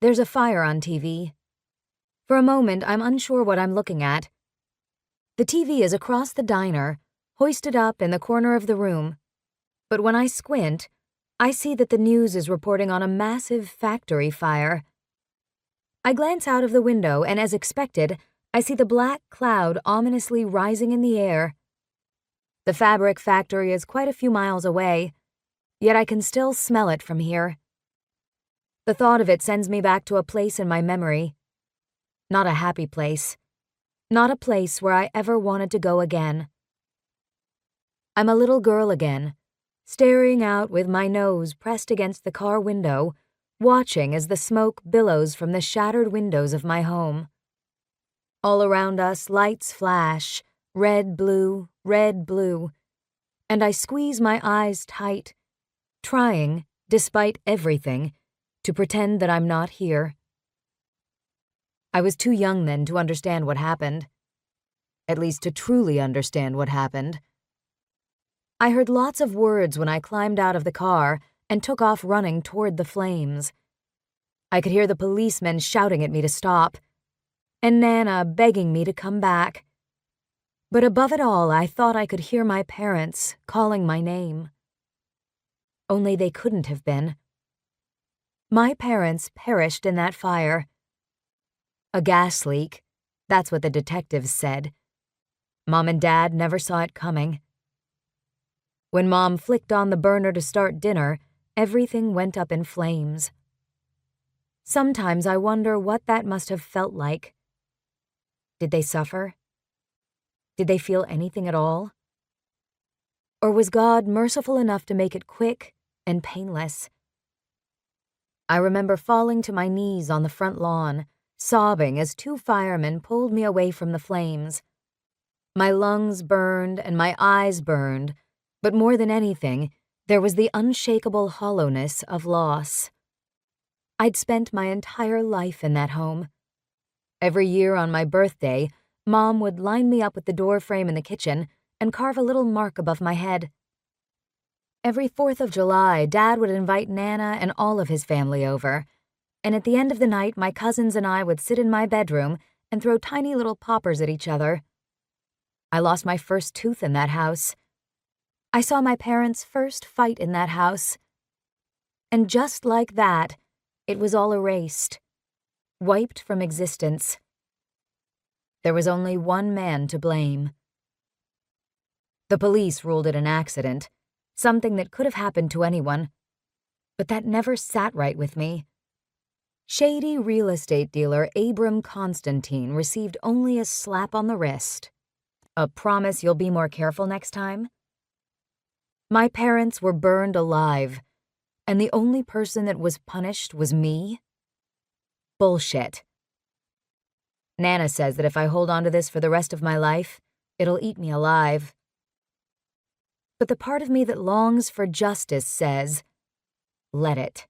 There's a fire on TV. For a moment, I'm unsure what I'm looking at. The TV is across the diner, hoisted up in the corner of the room. But when I squint, I see that the news is reporting on a massive factory fire. I glance out of the window, and as expected, I see the black cloud ominously rising in the air. The fabric factory is quite a few miles away, yet I can still smell it from here. The thought of it sends me back to a place in my memory. Not a happy place. Not a place where I ever wanted to go again. I'm a little girl again, staring out with my nose pressed against the car window, watching as the smoke billows from the shattered windows of my home. All around us, lights flash, red, blue, and I squeeze my eyes tight, trying, despite everything, to pretend that I'm not here. I was too young then to understand what happened. At least to truly understand what happened. I heard lots of words when I climbed out of the car and took off running toward the flames. I could hear the policemen shouting at me to stop, and Nana begging me to come back. But above it all, I thought I could hear my parents calling my name. Only they couldn't have been. My parents perished in that fire. A gas leak, that's what the detectives said. Mom and Dad never saw it coming. When Mom flicked on the burner to start dinner, everything went up in flames. Sometimes I wonder what that must have felt like. Did they suffer? Did they feel anything at all? Or was God merciful enough to make it quick and painless? I remember falling to my knees on the front lawn, sobbing as 2 firemen pulled me away from the flames. My lungs burned and my eyes burned, but more than anything, there was the unshakable hollowness of loss. I'd spent my entire life in that home. Every year on my birthday, Mom would line me up with the door frame in the kitchen and carve a little mark above my head. Every 4th of July, Dad would invite Nana and all of his family over, and at the end of the night, my cousins and I would sit in my bedroom and throw tiny little poppers at each other. I lost my first tooth in that house. I saw my parents' first fight in that house. And just like that, it was all erased, wiped from existence. There was only one man to blame. The police ruled it an accident, something that could have happened to anyone, but that never sat right with me. Shady real estate dealer Abram Constantine received only a slap on the wrist. A promise you'll be more careful next time? My parents were burned alive, and the only person that was punished was me? Bullshit. Nana says that if I hold on to this for the rest of my life, it'll eat me alive. But the part of me that longs for justice says, let it.